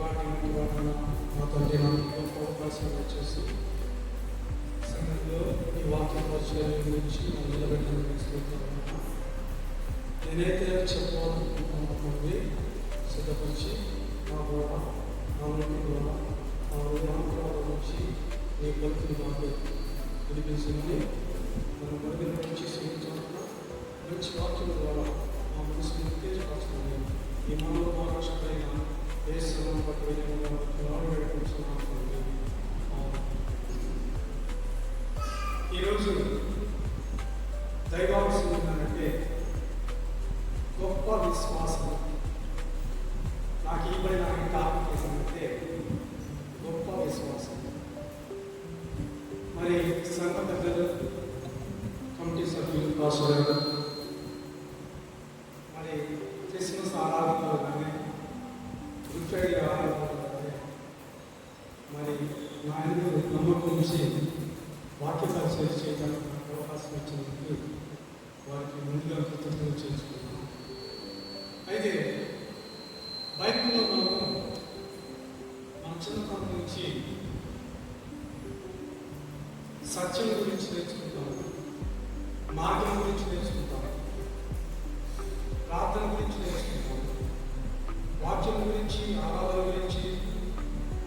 నాటి మా తండ్రి నాకు గొప్ప అవకాశం వచ్చేసి సమయంలో ఈ వాక్య పరిచయం గురించి నన్ను నిలబెట్టడానికి నేనైతే చెప్పాలనుకుంటున్నది సిద్ధపరిచి నా ద్వారా నా నోటి ద్వారా నా హృదయాంతరాల నుంచి నీ పలుకులు నాకు వినిపించింది. మన మరుగుల నుంచి సేవించాలన్న మంచి వాక్యం ద్వారా మా మనసును ఉత్తేజపరుస్తుంది. ఈ మనలో మహారాష్ట్రైన దేశం పట్ల ఈరోజు దైవాంశం ఏంటంటే గొప్ప విశ్వాసం. నాకు ఇవ్వబడిన టాపిక్ ఏంటంటే గొప్ప విశ్వాసం. మరి సంఘ పెద్దలు, కమిటీ సభ్యులు, పాస్టర్ గారు మరి క్రిస్మస్ ఆరాధనలో కానీ గుడ్ ఫ్రైడే ఆరాధనలో కానీ మరి నా నమ్మకం నుంచి వాక్య పరిచయం చేయడానికి అవకాశం ఇచ్చినందుకు వారికి ముందుగా కృతజ్ఞతలు చేసుకుంటున్నాను. అయితే బైబిల్లో మన చిన్నతనం నుంచి సత్యం గురించి నేర్చుకుంటాం, మార్గం గురించి నేర్చుకుంటాం, ప్రార్థన గురించి నేర్చుకుంటాం, వాక్యం గురించి, ఆరాధన గురించి,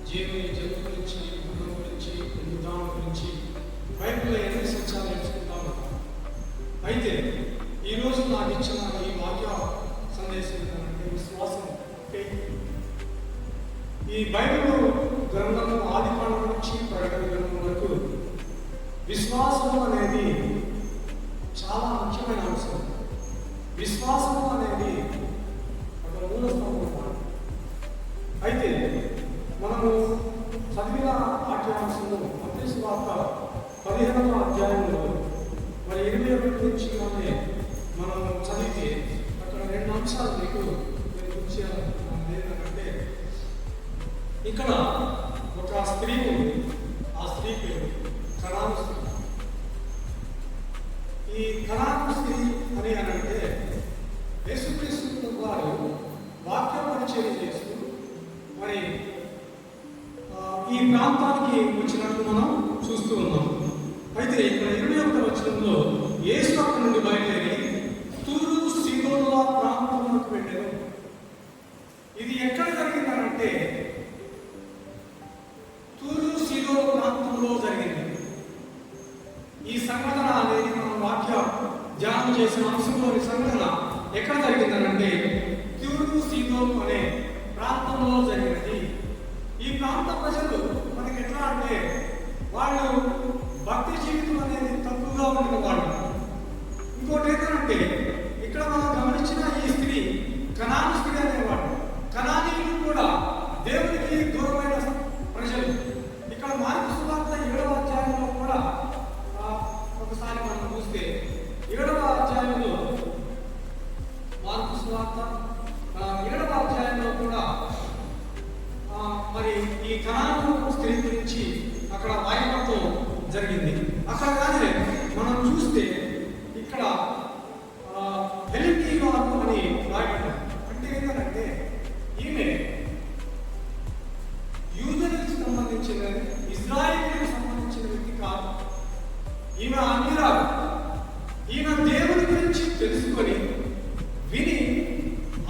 జంతు గురించి, గుణం గురించి, విధానం గురించి బైబిల్లో ఎన్ని సత్యాలు నేర్చుకుంటాం. అయితే ఈరోజు నాకు ఇచ్చిన ఈ వాక్య సందేశం ఏంటంటే విశ్వాసం. ఈ బైబిల్ గ్రంథము ఆదికాండం నుంచి ప్రకటన గ్రంథం వరకు విశ్వాసం అనేది చాలా ముఖ్యమైన అంశం. విశ్వాసం అనేది ఒక మూల స్తంభం. అయితే మనము చదివిన పాఠ్యాంశంలో మత్తయి సువార్త 15వ అధ్యాయంలో మరి 21 నుంచి మనం చదివితే అక్కడ 2 అంశాలు మీకు ఏంటంటే ఇక్కడ ఒక స్త్రీ ఉంది. ఆ స్త్రీ పేరు కనాను స్త్రీ. ఈ కనాను స్త్రీ అని అంటే యేసుక్రీస్తు వారు వాక్య పరిచయం చేస్తూ మరి ఈ ప్రాంతానికి వచ్చినట్టు మనం చూస్తూ ఉన్నాం. అయితే ఇక్కడ 21వ వచనంలో యేసు అక్కడి నుండి బయలుదేరి తూరు సీదోనుల ప్రాంతంలోకి వెళ్ళారు. ఇది ఎక్కడ జరిగిందనంటే తూరు సీదోను ప్రాంతంలో జరిగింది. ఈ సంఘటన అనేది మనం వాక్య ధ్యానం చేసిన అంశంలోని సంఘటన ఎక్కడ జరిగిందనంటే తూరు సీదోను అనే ప్రాంతంలో జరిగినది. ఈ ప్రాంత ప్రజలు మనకి ఎట్లా అంటే వాళ్ళు భక్తి జీవితం అనేది తక్కువగా ఉండిన వాళ్ళు. ఇంకోటి ఏంటంటే ఇక్కడ మనం గమనించిన ఈ స్త్రీ కనాను స్త్రీ అనేవాడు. కనానీయులు కూడా దేవునికి దూరమైన ప్రజలు. ఇక్కడ మార్కు సువార్త 7వ అధ్యాయంలో కూడా ఒకసారి మనం చూస్తే 7వ అధ్యాయంలో మార్కు సువార్త 7వ అధ్యాయంలో కూడా మరి ఈ కనాను స్త్రీ గురించి అక్కడ వాయినత్వం జరిగింది. అక్కడ కానీ మనం చూస్తే ఇక్కడ హెలికీ అని రాయబడ్డారు. అంటే ఏంటంటే ఈమె యూదులకు సంబంధించిన, ఇజ్రాయేలులకు సంబంధించిన వ్యక్తి కాదు. ఈమె అన్యురాలు. ఈమె దేవుని గురించి తెలుసుకొని విని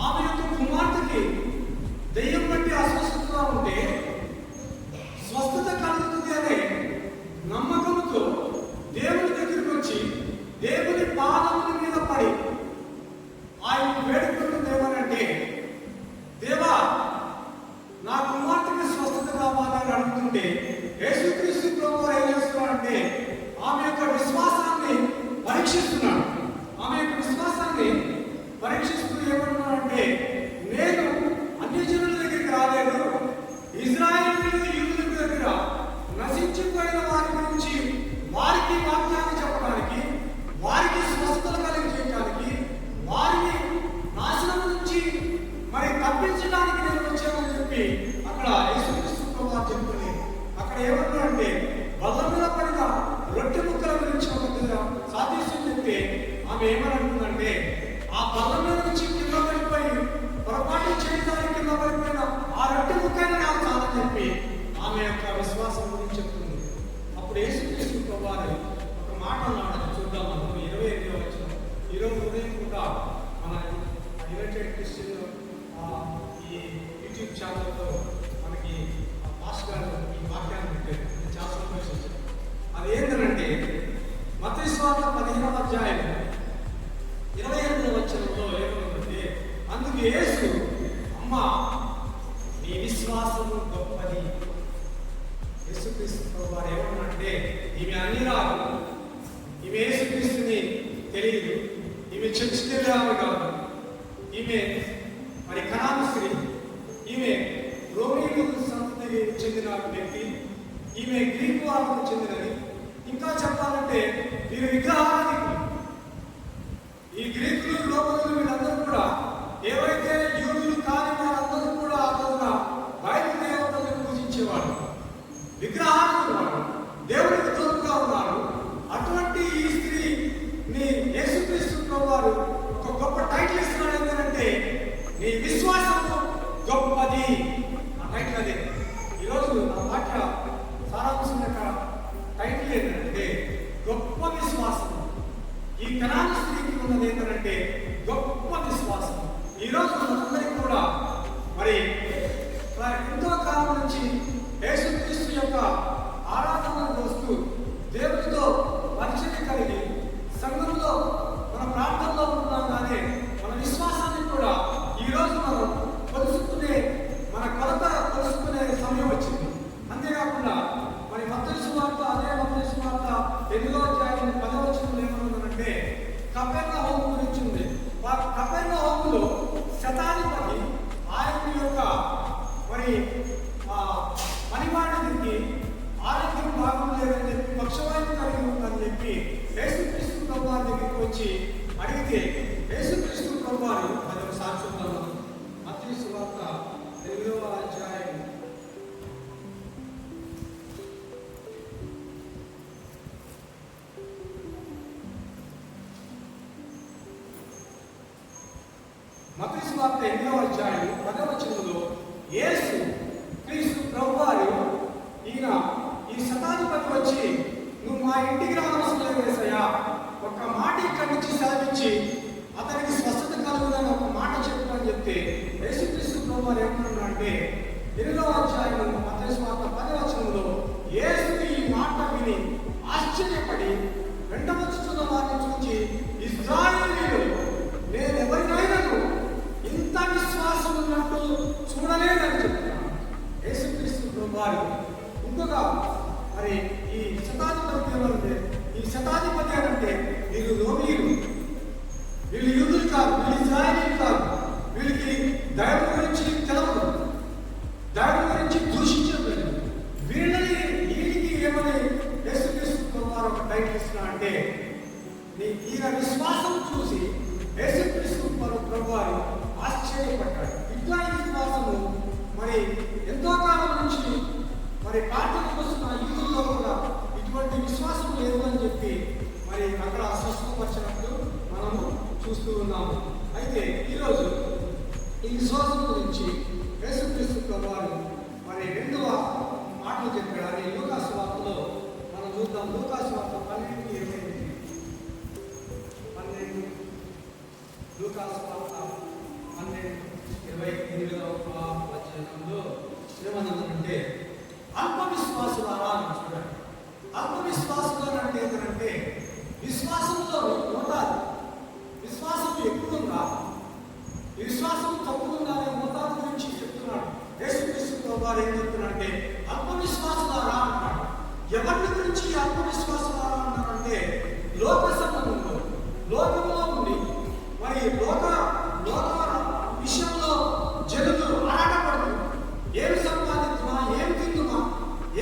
ఆమె యొక్క కుమార్తెకి దెయ్యం బట్టి అస్వస్థతగా ఉంటే స్వస్థత కలుగుతుంది అనే నమ్మకంతో దేవుని దగ్గరికి వచ్చి దేవుని పాదముల మీద పడి ఆయన వేడుకుంటుంది. ఏమనంటే దేవా నా కుమార్తెకి స్వస్థత కావాలని అడుగుతుంటే యేసుక్రీస్తు ప్రభువు ఏం చేస్తున్నాడంటే ఆమె యొక్క విశ్వాసాన్ని పరీక్షిస్తున్నాడు. ఆమె యొక్క విశ్వాసాన్ని పరీక్షిస్తూ ఏమంటున్నాడంటే నేను అన్యజనుల దగ్గరికి రాలేదు, ఇజ్రాయేలు యూదుల దగ్గర నశించిపోయిన వారి గురించి వారికి వాక్యాన్ని చెప్పడానికి, వారికి స్వస్థతలు కలిగించడానికి, వారిని నాశనం నుంచి మరి తప్పించడానికి నేను వచ్చానని చెప్పి అక్కడ యేసుక్రీస్తు ప్రభువు చెప్తుంది. అక్కడ ఏమన్నాడంటే బల్ల మీద పడిన రొట్టె ముక్కల గురించి ఒక సాదృశ్యం చెప్తే ఆమె ఏమనుకుందంటే ఆ బల్ల మీద నుంచి కింద పడిపోయి పొరపాటు చేయడానికి కింద పడిపోయిన ఆ రొట్టె ముక్కని విశ్వాసము గొప్పది. యేసుక్రీస్తు వారు ఏమన్నారంటే, ఈమె అన్ని రాదు, ఈమె యేసుక్రీస్తుని తెలియదు, ఈమె చర్చికి వెళ్ళేవారు కాదు, ఈమె మరి కనాను స్త్రీ, ఈమె రోమీయుల సంతతికి చెందిన వ్యక్తి, ఈమె గ్రీకు వాళ్ళకు చెందినది. ఇంకా చెప్పాలంటే వీరు విగ్రహానికి, ఈ గ్రీకులు రోమనులు వీళ్ళందరూ కూడా ఏవైతే యూదులు కాని వారందరూ కూడా ఆ రోజున బయలు దేవతలను పూజించేవాడు, విగ్రహాలు వాడు, దేవుడికి తోడుగా ఉన్నారు. అటువంటి ఈ స్త్రీని యేసుక్రీస్తు వారు ఒక గొప్ప టైటిల్ ఇస్తున్నాడు. ఏంటంటే నీ విశ్వాసము గొప్పది. ఆ టైటిల్ అదే. ఈరోజు నా వాక్య సారాంశం యొక్క టైటిల్ ఏంటంటే గొప్ప విశ్వాసం. ఈ కనాను స్త్రీకి ఉన్నది ఏంటంటే గొప్ప విశ్వాసం. ఈరోజు మనందరికీ కూడా మరి ఎంతో కాలం నుంచి యేసుక్రీస్తు యొక్క ఆరాధనకు వస్తూ దేవుడితో పరిచయం కలిగి సంఘంలో మన ప్రాంతంలో ఉన్నాం. కానీ మన విశ్వాసాన్ని కూడా ఈరోజు మనం కొలుసుకునే, మన కొలత కొలుసుకునే సమయం వచ్చింది. అంతేకాకుండా మరి మత్తయి సువార్త, అదే మత్తయి సువార్త 8వ అధ్యాయం 10వ వచనంలో ఏమనుందంటే కపెర్నహూము గురించి ఉంది. కపెర్నహూములో శతాధిపతి ఆయన యొక్క మరి పనివాడికి ఆరోగ్యం బాగుండలేదని చెప్పి, పక్షవాయువు కలిగి ఉందని చెప్పి యేసుక్రీస్తు ప్రభువారి దగ్గరికి వచ్చి అడిగితే యేసుక్రీస్తు ప్రభువారు అది సాక్ష్యం మత్తయి సువార్త 8వ అధ్యాయం 10వ వచనంలో యేసు క్రీస్తు ప్రభువారు ఈ శతాధిపతి వచ్చి, నువ్వు మా ఇంటికి రావాల్సిన లేదు యేసయ్యా, ఒక మాట ఇక్కడి నుంచి సెలవిచ్చి అతనికి స్వస్థత కలుగుదని ఒక మాట చెప్పు అని చెప్తే యేసుక్రీస్తు ప్రభువారు ఏమన్నారంటే 8వ అధ్యాయం మత్తయి సువార్త 10వ వచనంలో యేసు ఈ మాట విని ఆశ్చర్యపడి రెండవ వచనంలో వారిని చూచి, ఇశ్రాయేలీయులు నేను ఎవరినైనాను ఇంత విశ్వాసం ఉన్నట్టు చూడలేదని చెప్తున్నాను. యేసుక్రీస్తు ప్రభువారు ఇంకొక మరి ఈ శతాధిపతి ఏమంటే, ఈ శతాధిపతి అంటే వీళ్ళు రోమీయులు, వీళ్ళు యూదులు కాదు, వీళ్ళు ఇశ్రాయేలీయులు కాదు, వీళ్ళకి దైవం గురించి తెలవదు, దైవం గురించి దూషించలేదు. వీళ్ళకి ఏమని యేసుక్రీస్తు ప్రభువారు ఒక టైటిల్ ఇస్తున్నా అంటే, ఈయన విశ్వాసం చూసి యేసుక్రీస్తు ప్రభువారు ఆశ్చర్యపడ్డాడు. ఇట్లా ఈ విశ్వాసము మరి ఎంతో కాలం నుంచి మరి ప్రార్థనకు వస్తున్న యూదుల్లో కూడా ఇటువంటి విశ్వాసం లేదు అని చెప్పి మరి అక్కడ స్పష్టపరిచినట్టు మనము చూస్తూ ఉన్నాము. అయితే ఈరోజు ఈ విశ్వాసం గురించి యేసుక్రీస్తు ప్రభువారు మరి 2వ మాటలు చెప్పాడు. అది లూకాసు వార్తలో మనం చూద్దాం. లూకాసు వార్త 12:28. లూకాసు వార్త 12:28వ వచనంలో ఏమన్నారంటే అల్పవిశ్వాసులారా అని చూడండి. అల్పవిశ్వాసులు అంటే ఏంటంటే విశ్వాసంలో మోతాదు, విశ్వాసం ఎక్కువ ఉందా, విశ్వాసం తక్కువ ఉందా అనే మోతాదు గురించి చెప్తున్నాడు. యేసుక్రీస్తు ప్రభువారు ఏం చెప్తున్నారంటే అల్పవిశ్వాసులారా అంటాడు. ఎవరి గురించి అల్పవిశ్వాసులారా అంటారంటే లోక సంబంధంలో, లోకంలో ఉండి మరి లోక విషయంలో జనులు ఆరాటపడుతూ ఏమి సంపాదించుమా, ఏమి తిందుమా,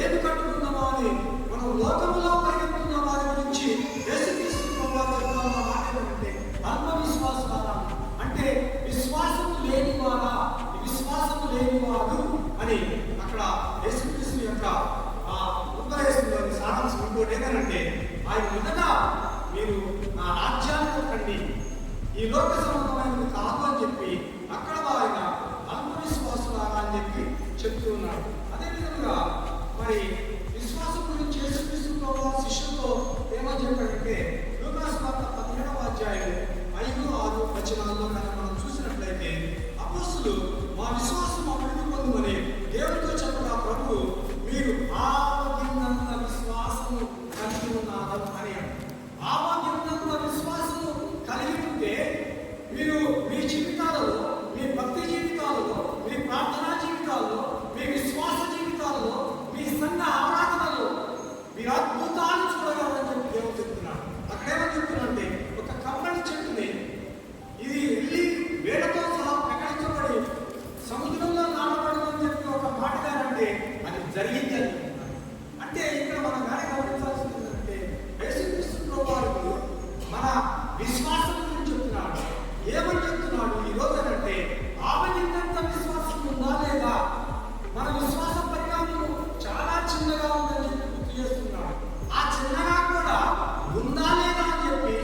ఏమి కట్టుకుందామా అని మనం లోకంలో పరిగెత్తున్న వారి గురించి యేసుక్రీస్తు ప్రభువారు చెప్తున్న మాట ఏంటంటే ఆత్మవిశ్వాసులారా అంటే విశ్వాసం లేనివారా, విశ్వాసం లేనివాడు అని అక్కడ యేసుక్రీస్తు యొక్క ఉపదేశంలోని సారాంశం. ఇంకోటి ఏంటంటే ఆయన మొదట మీరు నా రాజ్యాన్ని కండి, ఈ లోక సంబంధమైనది కాదు అని చెప్పి అక్కడ ఆయన ఆత్మవిశ్వాసులారా అని చెప్పి చెప్తూ ఉన్నాడు. అదేవిధంగా మరి విశ్వాసం గురించి యేసుక్రీస్తు ప్రభువారు శిష్యులతో ఏమని చెప్పాడంటే లూకాసు వార్త 17వ అధ్యాయం 5-6 వచనాల్లో కనుక మనం చూసినట్లయితే అపోస్తలులు మా విశ్వాసం అభివృద్ధి పొందుమని దేవుడితో చెప్పగా ప్రభువు మీరు ఆవగిందంత విశ్వాసము కలిగి ఉన్నారు అని. ఆవగిందంత విశ్వాసము కలిగి ఉంటే మీరు మీ జీవితాలలో, మీ భక్తి జీవితాలలో, మీ ప్రార్థనా జీవితాలలో, మీ విశ్వాసం జరిగింది అని చెప్తున్నారు. అంటే ఇక్కడ మనం కానీ గమనించాల్సింది ఏంటంటే యేసుక్రీస్తు ప్రభువు మన విశ్వాసం గురించి చెప్తున్నాడు. ఏమని చెప్తున్నాడు ఈ రోజు అంటే ఆమెనింత విశ్వాసం ఉందా లేదా, మన విశ్వాస పరిణామం చాలా చిన్నగా ఉందని చెప్పి గుర్తు చేస్తున్నాడు. ఆ చిన్నగా కూడా ఉందా లేదా అని చెప్పి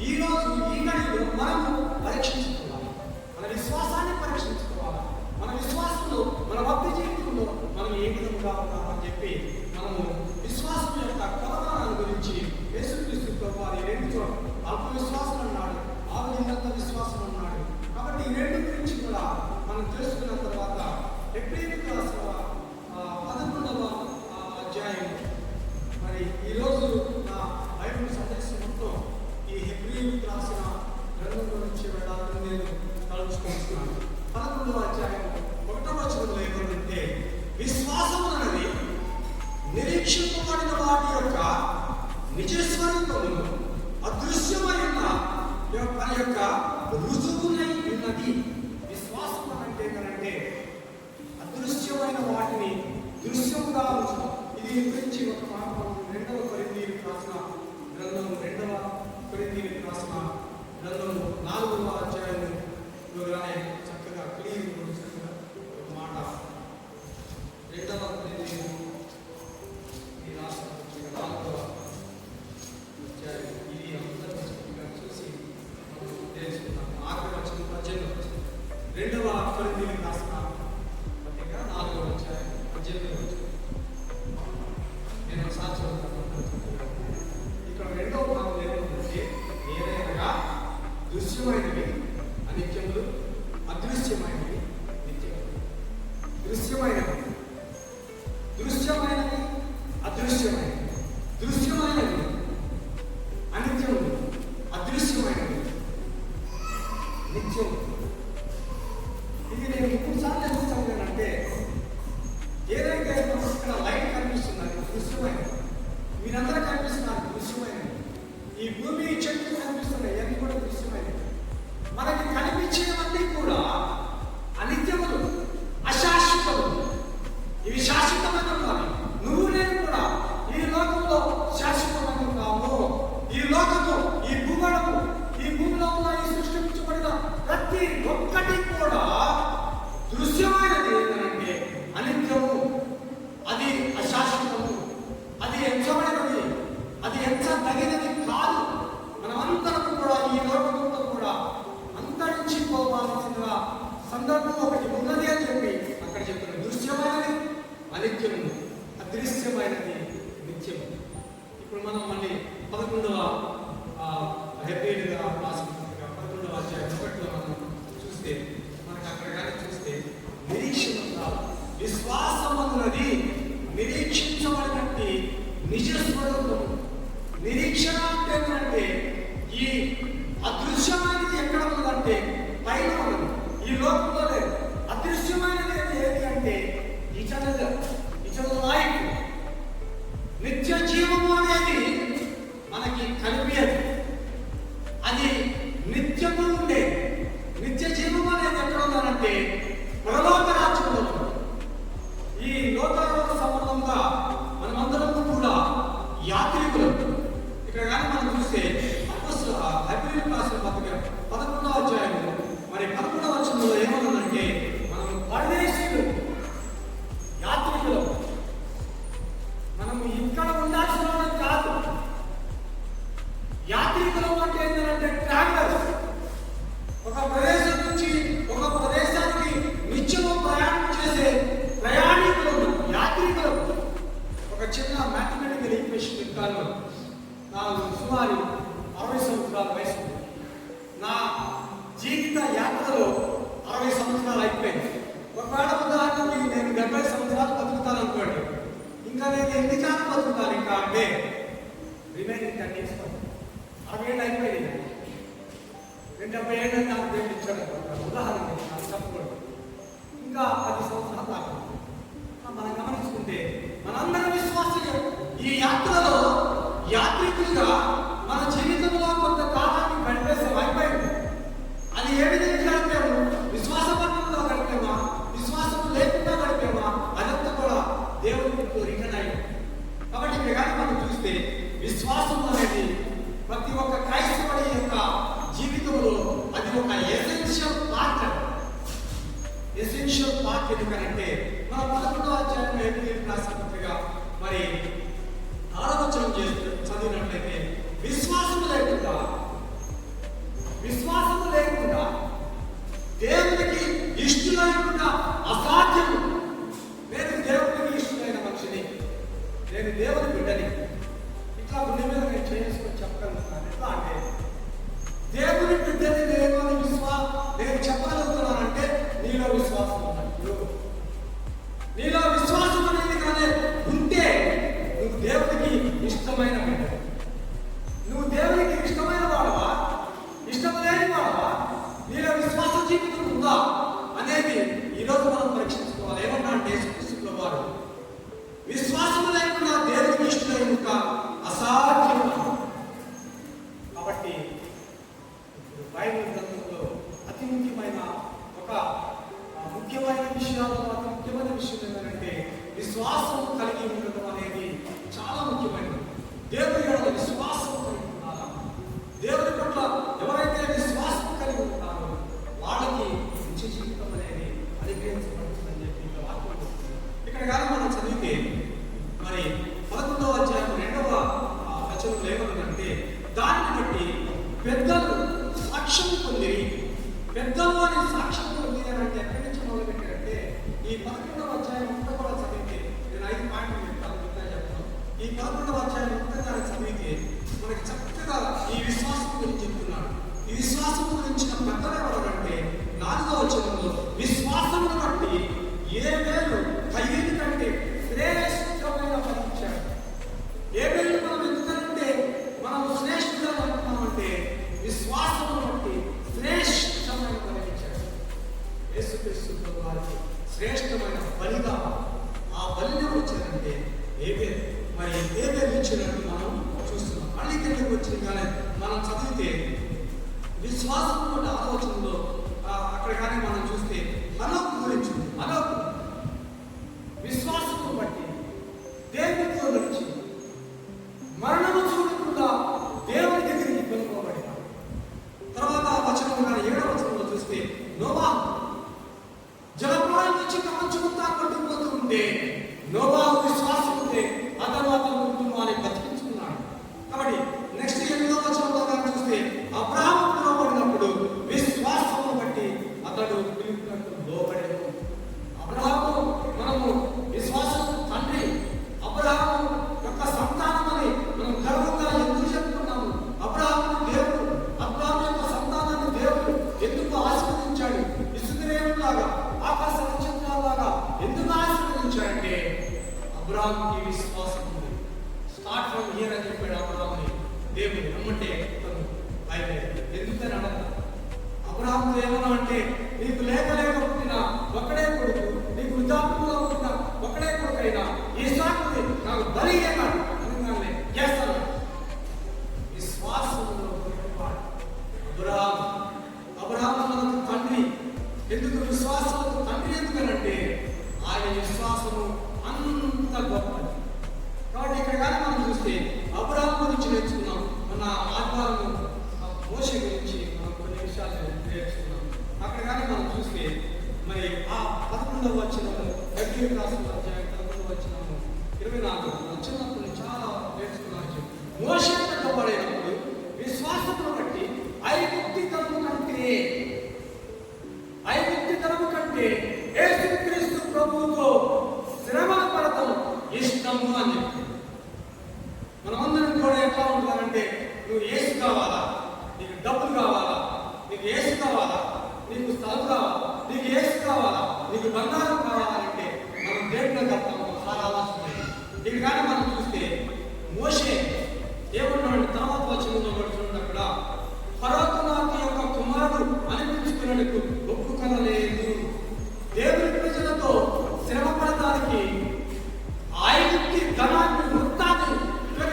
ఈ రోజు ఈ గడిలో మనము పరీక్షించుకోవాలి. మన విశ్వాసాన్ని పరీక్షించుకోవాలి. మన విశ్వాసంలో మన భక్తి జీవితంలో మనం ఏ విధంగా ఉన్నామని చెప్పి మనము విశ్వాసం యొక్క కొలమానాల గురించి యేసుక్రీస్తు ప్రభువు ఈ రెండు అల్ప విశ్వాసం అన్నాడు, ఆమెనింత విశ్వాసం అన్నాడు. కాబట్టి ఈ రెండు గురించి కూడా మనం తెలుసుకున్న తర్వాత హెబ్రీయులకు రాసిన 11వ అధ్యాయం, మరి ఈరోజు నా బైబిల్ సందేశం మొత్తం ఈ హెబ్రీయులకు రాసిన గ్రంథంలో నుంచి వెళ్ళాలని నేను తలుచుకుంటున్నాను. 11వ అధ్యాయం 1వ వచనంలో ఏమంటే విశ్వాసం అనేది నిరీక్షింపబడిన వాటి యొక్క నిజస్వరూపమును అదృశ్యమైన యొక్క రుజువునై ఉన్నది. విశ్వాసం అంటే ఏంటంటే అదృశ్యమైన వాటిని దృశ్యముగా ఉంచడం. ఇది గురించి ఒక మాట 2వ కొరింథీయులకు రాసిన గ్రంథం 2వ కొరింథీయులకు రాసిన గ్రంథం 4వ అధ్యాయంలో చక్కగా క్లియర్ ఒక మాట 2వ కొరింథీయులకు రాసిన 4వ అధ్యాయం ఇది అందరూ చూసి తెలుసుకున్నాం. ఆఖరి వచ్చిన 2వ కొరింథీయులకు రాసిన పత్రిక 4వ అధ్యాయం 18వ నేను ఒకసారి చదువుతాను. ఇక్కడ 2వ భాగం ఏమంటే ఏదైనా దృశ్యమైనవి అనిత్యములు, అదృశ్యమైనవి నిత్యములు. దృశ్యమైనవి అదృశ్యమైనవి, దృశ్యమైనవి అనిత్యములు, అదృశ్యమైనవి నిత్యములు. ఇది నేను 3 సార్లు ఎందుకు చదివానంటే ఏదైతే ఇక్కడ లైట్ కనిపిస్తున్నది దృశ్యమైనది, మీరందరూ కనిపిస్తున్నారు దృశ్యమైనది, ఈ భూమి చెట్లు కనిపిస్తున్నాయి అన్ని కూడా దృశ్యమైనవి. మనకి కనిపించేవన్నీ కూడా అనిత్యములు, అశాశ్వతములు. ఇవి శాశ్వతమైన కాదు. నువ్వు నేను కూడా ఈ లోకంలో శాశ్వతమైన కావు. ఈ లోకము, ఈ భూగోళము, ఈ భూమిలో ఉన్న ఈ సృష్టించబడిన ప్రతి ఒక్కటి కూడా దృశ్యమైనది ఏంటంటే అనిత్యము, అది అశాశ్వతము, అది ఎంచబడినది, అది ఎంచదగినది కాదు. మనమందరం కూడా ఈ లోకంలో కూడా అంతరించిపోవాల్సిన సందర్భం ఒకటి ఉన్నది అని చెప్పి అక్కడ చెప్తున్నారు. దృశ్యమైనది అనిత్యము, అదృశ్యమైనది నిత్యము. ఇప్పుడు మనం మళ్ళీ 11వ హెబ్రీయులకు రాసిన 11వ అధ్యాయం 1లో మనం చూస్తే మనకి అక్కడ కానీ చూస్తే నిరీక్షణ ఉండాలి. విశ్వాసం అన్నది నిరీక్షించబడినట్టు నిజస్వరూపము. నిరీక్షణ అంటే ఏంటంటే ఈ అదృశ్యమైనది ఎక్కడ ఉన్నదంటే పైన ఉన్నది, ఈ లోకంలో లేదు. అదృశ్యమైనది ఏది అంటే లైఫ్, నిత్య జీవము అనేది మనకి కనిపించదు. అది నిత్యము ఉండే నిత్య జీవము అనేది ఎక్కడ ఉందంటే పరలోక రాజ్యంలో. ఈ లోకాలకు సంబంధంగా మనమందరం కూడా యాత్రికులు. ఇక్కడ కానీ మనం చూస్తే హెబ్రీయులకు రాసిన పత్రిక 11వ అధ్యాయంలో మరి 11వ వచనంలో ఏమన్నదంటే మనం పరదేశీయులు, యాత్రికులు. మనము ఇక్కడ ఉండాల్సిన వాళ్ళం కాదు. యాత్రికులు అంటే ఏంటంటే ట్రావెలర్స్. ఒక ప్రదేశం నుంచి ఒక ప్రదేశానికి నిత్యము ప్రయాణం చేసే ప్రయాణికులు, యాత్రికులు. ఒక చిన్న మ్యాథమెటికల్ ఈక్వేషన్ చెప్తాను. నాకు సుమారు 60 సంవత్సరాల వయసు. నా జీవిత యాత్రలో 60 సంవత్సరాలు అయిపోయింది. ఒకవేళ ఉదాహరణకి నేను 70 సంవత్సరాలు బతుకుతాను అనుకోండి, ఇంకా నేను ఎన్ని కాలం బతుకుతాను ఇంకా అంటే రిమైనింగ్ 10 years 60 ఏళ్ళు అయిపోయింది. 70 ఏళ్ళు నాకు దేవుడు ఇచ్చాడు ఉదాహరణ నాకు చెప్పకూడదు. ఇంకా 10 సంవత్సరాలు దాకా మనం గమనించుకుంటే మనందరం విశ్వాసులు ఈ యాత్రలో యాత్రికులుగా మన జీవితంలో కొంత కాలాన్ని గడిపేసే అయిపోయింది. అది ఏ విధంగా గడిపాము? విశ్వాస పద్ధతిలో గడిపామా, విశ్వాసం లేకుండా గడిపామా, అదంతా కూడా దేవుడికి నేను దేవుని బిడ్డని, ఇట్లా గుండె మీద నేను చేసుకొని చెప్పగలుగుతున్నాను. ఎట్లా అంటే దేవుని బిడ్డని నేను నేను చెప్పగలుగుతున్నానంటే నీలో విశ్వాసం ఉన్నట్టు. నీలో విశ్వాసం అనేది కానీ ఉంటే నువ్వు దేవునికి ఇష్టమైన బిడ్డ. నువ్వు దేవునికి ఇష్టమైన వాడవా, ఇష్టం లేని వాడవా, నీలో విశ్వాస జీవితం ఉందా అనేది ఈరోజు మనం పరీక్షించుకోవాలి. ఏమన్నా అంటే యేసుక్రీస్తు వారు విశ్వాసం లేకుండా దేవునికి ఇష్టమైన అసాధ్యం. కాబట్టి ఇప్పుడు బైబిల్ గ్రంథంలో అతి ముఖ్యమైన ఒక ముఖ్యమైన విషయాలు, అతి ముఖ్యమైన విషయం ఏంటంటే విశ్వాసం కలిగి ఉండటం అనేది చాలా ముఖ్యమైనది. దేవుని యొక్క విశ్వాసం కలిగి ఉండాలా. దేవుని పట్ల ఎవరైతే విశ్వాసం కలిగి ఉంటారో వాళ్ళకి నిత్య జీవితం అనేది అనుగ్రహించబడుతుందని చెప్పి వాక్యం. ఇక్కడ కానీ మనం చదివితే మరి 11వ అధ్యాయం 2వ వచనంలో ఏమన్నదంటే దాన్ని బట్టి పెద్దలు సాక్ష్యం పొందిరి. పెద్దలు అని సాక్ష్యం పొందిరి అంటే ఎక్కడి నుంచి మొదలు పెట్టారంటే ఈ 11వ అధ్యాయం అంతా కూడా చదివితే, నేను 5 పాయింట్లు చెప్తాను, చెప్తాను. ఈ 11వ అధ్యాయం అంతా చదివితే మనకి చక్కగా ఈ విశ్వాసం గురించి చెప్తున్నాడు. ఈ విశ్వాసం గురించిన పెద్దలు ఎవరంటే 4వ వచనంలో విశ్వాసమును బట్టి ఏబేలు కయీను కంటే శ్రేష్టమైన ఫలించాడు. ఏబేలు మనం ఎందుకంటే మనం శ్రేష్ఠుగా అనుకున్నామంటే విశ్వాసమును బట్టి శ్రేష్టమైన ఫలించాడు. యేసుక్రీస్తు వారికి శ్రేష్టమైన బలిగా ఆ బలిని వచ్చారంటే ఏబేలు. మరి ఏబేలు ఇచ్చినట్టు మనం చూస్తున్నాం. మళ్ళీ కిందకి వచ్చింది కానీ మనం చదివితే విశ్వాసం ఆలోచనలో అక్కడ కానీ మనం చూస్తే హనోకు గురించి, హనోకు విశ్వాసం బట్టి దేవునితో నడిచి మరణము చూడకుండా దేవుని దగ్గరికి కొనుక్కోబడినాడు. తర్వాత వచనం కానీ 7వ వచనంలో చూస్తే నోవాహు జలప్రళయం నుంచి ప్రపంచమంతా కొట్టుకుపోతూ ఉంటే నోవాహు విశ్వాసం ఉంటే అతను కుటుంబాన్ని బతికించుకున్నాడు. కాబట్టి నెక్స్ట్ 8వ వచనంలో కానీ చూస్తే అబ్రహాము పిలువబడినప్పుడు విశ్వాసమును బట్టి అతడు పిలుపునకు లోబడెను. అబ్రహాము మనము విశ్వాసం తండ్రి, అబ్రహాము యొక్క సంతానం అని మనం గర్వంగా ఎందుకు చెప్తున్నాము? అబ్రహాము దేవుడు, అబ్రహాము యొక్క సంతానాన్ని దేవుడు ఎందుకు ఆశీర్వదించాడు? ఇసుకరేణులాగా, ఆకాశ నక్షత్రాలాగా ఎందుకు ఆశీర్వదించాడంటే అబ్రహాముకి విశ్వాసం ఉంది. స్టార్ట్ ఫ్రమ్ హియర్ అని చెప్పాడు అబ్రహాముని దేవుడు. నమ్మంటే ఆయన ఎందుకని అడగ అబ్రహాము ఏమన్నా అంటే నీకు లేక పుట్టిన ఒక్కడే కొడుకు, నీకు వృద్ధాప్యంలో పుట్టిన ఒక్కడే కొడుకు అయినా ఇస్సాకుని నాకు బలి అన్నాడు. అనగానే చేస్తాను. విశ్వాసంలో అబ్రహాము మనకు తండ్రి. ఎందుకు విశ్వాసంలో తండ్రి ఎందుకనంటే ఆయన విశ్వాసము అంత గొప్పది. కాబట్టి ఇక్కడ కానీ మనం చూస్తే అబ్రహాము గురించి నేర్చుకున్నాం. మన ఆదివారం మోషే గురించి మనం కొన్ని విషయాలు నేర్చుకున్నాం. అక్కడ కానీ మనం చూస్తే మరి ఆ 11వ వచనము అధ్యాయం 11వ వచనము 24 చిన్నప్పుడు చాలా నేర్చుకున్నాను. మోషే పెట్టబడేటప్పుడు విశ్వాసమును బట్టి ఐగుప్తీతనము కంటే యేసుక్రీస్తు ప్రభువుతో శ్రమల పడటం ఇష్టము అని చెప్పి మనమందరం కూడా ఎట్లా ఉండాలంటే నువ్వు యేసు కావాలా, నీకు డబ్బులు కావాలా, నీకు యేసు కావాలా, నీకు స్థలం కావాలా, నీకు యేసు కావాలా, నీకు బంగారం కావాలంటే మనం దేవుడిలో చెప్తాము. చాలా ఆలోచన ఇది కానీ మనం చూస్తే మోషే ఏమన్నాడు? తర్వాత వచనంలో పడుతుంది అక్కడ ఫరో కుమార్తె యొక్క కుమారుడు అనిపించుకున్నట్టు ఒప్పుకొనలేదు. దేవుని ప్రజలతో శ్రమ పడటానికి ఐగుప్తీ ధనాన్ని మొత్తాన్ని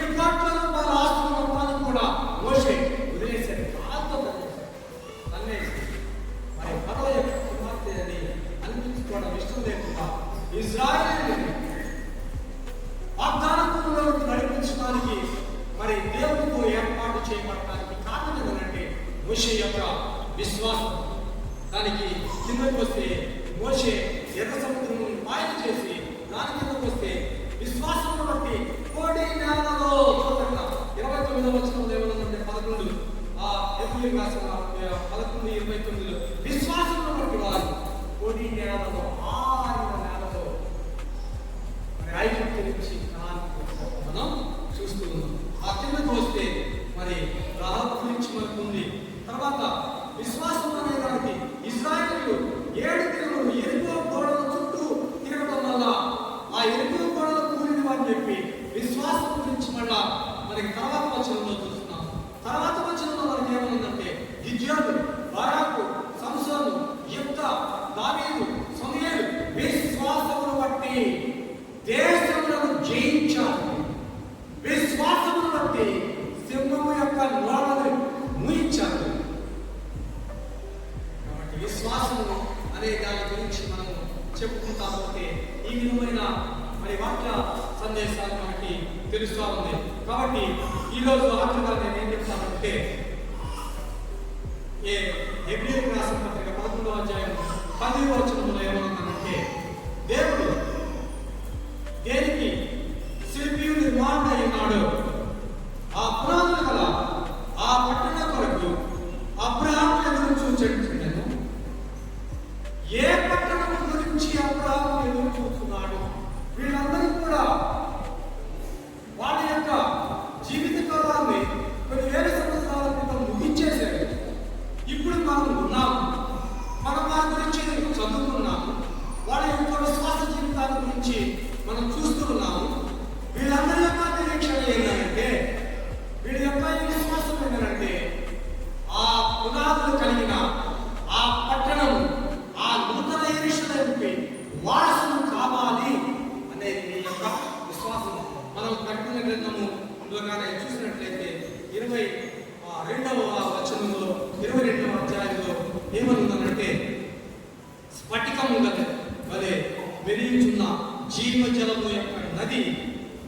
రికార్డులను వాళ్ళ ఆస్తుల మొత్తాన్ని కూడా మోషే వదిలేశాడు. మరి ఫరో యొక్క కుమార్తె అని అనిపించుకోవడం ఇష్టం లేకుండా ఇశ్రాయేలుని వాగ్దానంలో నడిపించడానికి మరి దేవునితో ఏర్పాటు చేయబడటానికి కారణం ఏంటంటే మోషే యొక్క విశ్వాసం. దానికి కిందకు వస్తే మోషే ఎర్ర సముద్రం మాయ చేసి దాని కిందకు వస్తే విశ్వాసమును బట్టి కోడి నేలలో 29వ వచనంలో ఏమన్నంటే 11 ఎబ్రియల్ రాసిన 11:29 విశ్వాసమును బట్టి వారు కోడి నేలలో ఆరిన నేలలో మరి ఐగుప్తు నుంచి కనానుకు వస్తే మరి రాహబు గురించి మనకు ఉంది. తర్వాత విశ్వాసం అనే దానికి ఇశ్రాయేలీయులు 7 దినములు ఎరుకో గోడల చుట్టూ తిరగడం వల్ల ఆ ఎరుకో గోడలు కూలినవి అని చెప్పి విశ్వాసం గురించి మళ్ళా మనకి తర్వాత వచనంలో చూస్తున్నాం. తర్వాత వచనంలో మనకి ఏమనుందంటే గిద్యోను, బారాకు, సంసోను, యెఫ్తా, దావీదు, సమూయేలు విశ్వాసమును బట్టి దేశములను జయించారు. విశ్వాసమును బట్టి సింహము యొక్క నోళ్ళను మూయించారు. కాబట్టి విశ్వాసము అనే దాని గురించి మనం చెప్పుకుంటా ఉంటే ఈ విధమైన మరి వాక్య సందేశాలు మనకి తెలుస్తూ ఉంది. కాబట్టి ఈరోజు ఆఖరిగా నేను ఏం చెప్తానంటే హెబ్రీయులకు రాసిన పత్రిక 11వ అధ్యాయం 10వ వచనంలో ఏమన్నానంటే దేవుడు దేనికి శిల్పియు నిర్మాణం అయినాడు ఆ పునాదులు గల ఆ పట్టణ కొరకు అబ్రహాము ఎదురు చూచెను. ఏ పట్టణం గురించి అబ్రహాము ఎదురు చూస్తున్నాడు? వీళ్ళందరూ కూడా వాళ్ళ యొక్క జీవిత కాలాన్ని కొన్ని వేల సంవత్సరాల క్రితం ముగించేశారు. ఇప్పుడు మనం ఉన్నాము, మనం వారి గురించి చదువుతున్నాము, వాళ్ళ యొక్క విశ్వాస జీవితాల గురించి మనం చూస్తూ ఉన్నాము. వీళ్ళందరి యొక్క నిరీక్షణ ఏంటంటే, వీళ్ళ యొక్క విశ్వాసం ఏంటంటే ఆ పునాదులు కలిగిన ఆ పట్టణం ఆ నూతన యెరూషలేముకి వారసులు కావాలి అనేది వీళ్ళ యొక్క విశ్వాసం. మనం ప్రకటన గ్రంథము అందులోనే చూసినట్లయితే 22వ వచనంలో 22వ అధ్యాయంలో ఏమనుందనంటే స్ఫటికము వలె వెలియుచున్న జీవజలము యొక్క నది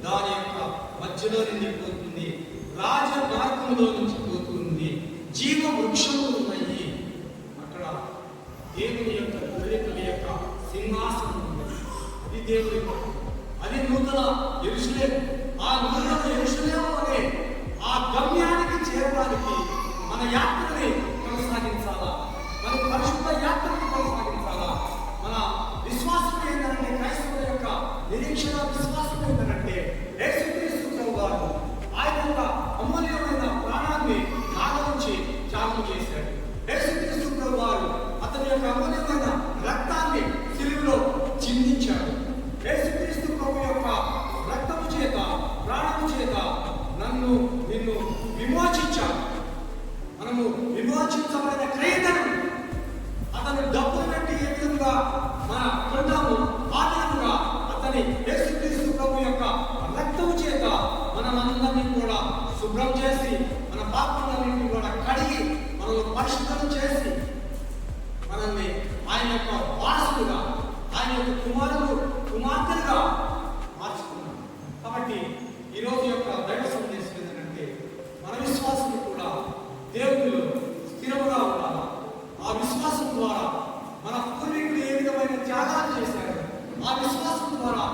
దాని యొక్క మధ్యలో నిండిపోతుంది, రాజ మార్గంలో నుంచి పోతుంది, జీవ వృక్షములు ఉన్నాయి. అక్కడ దేవుని యొక్క గొర్రెపిల్ల యొక్క సింహాసనం ఉంది. అది దేవుని, అది నూతన యెరూషలేము. ఆ నూతన యెరూషలేము అనే ఆ గమ్యానికి చేరడానికి మన యాత్రని కొనసాగించాలా, మన పరిశుద్ధ యాత్రని కొనసాగించాలా. మన విశ్వాసం ఏంటంటే, క్రైస్తవుల యొక్క నిరీక్షణ విశ్వాసం ఏంటంటే యేసుక్రీస్తు ప్రభువారు ఆయన యొక్క అమూల్యమైన ప్రాణాన్ని నాగ నుంచి త్యాగం చేశాడు. యేసుక్రీస్తు ప్రభువారు అతని యొక్క అమూల్యమైన రక్తాన్ని సిలువలో చిందించాడు. యేసుక్రీస్తు ప్రభు యొక్క రక్తము చేత ప్రాణము చేత నన్ను నిన్ను విమోచించాడు. మనము విమోచించబడిన క్రయధనం అతను డబ్బులు పెట్టి ఏ విధంగా మన కొంటాము, ఆ విధంగా అతని యేసుక్రీస్తు ప్రభు యొక్క రక్తము చేత మనమందరినీ కూడా శుభ్రం చేసి మన పాపములన్నింటినీ కూడా కడిగి మనల్ని పరిశుద్ధం చేసి మనల్ని ఆయన యొక్క వారసులుగా, ఆయన యొక్క కుమార్తెలుగా మార్చుకున్నాం. కాబట్టి ఈరోజు యొక్క దైవ సందేశం ఏంటంటే మన విశ్వాసం కూడా దేవునిలో స్థిరముగా ఉండాలి. ఆ విశ్వాసం ద్వారా మన పూర్వీకులు ఏ విధమైన త్యాగాలు చేశారు, ఆ విశ్వాసం ద్వారా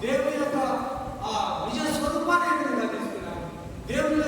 దేవుని యొక్క ఆ నిజ స్వరూపాన్ని ఏ విధంగా తీసుకున్నారు, దేవునిలో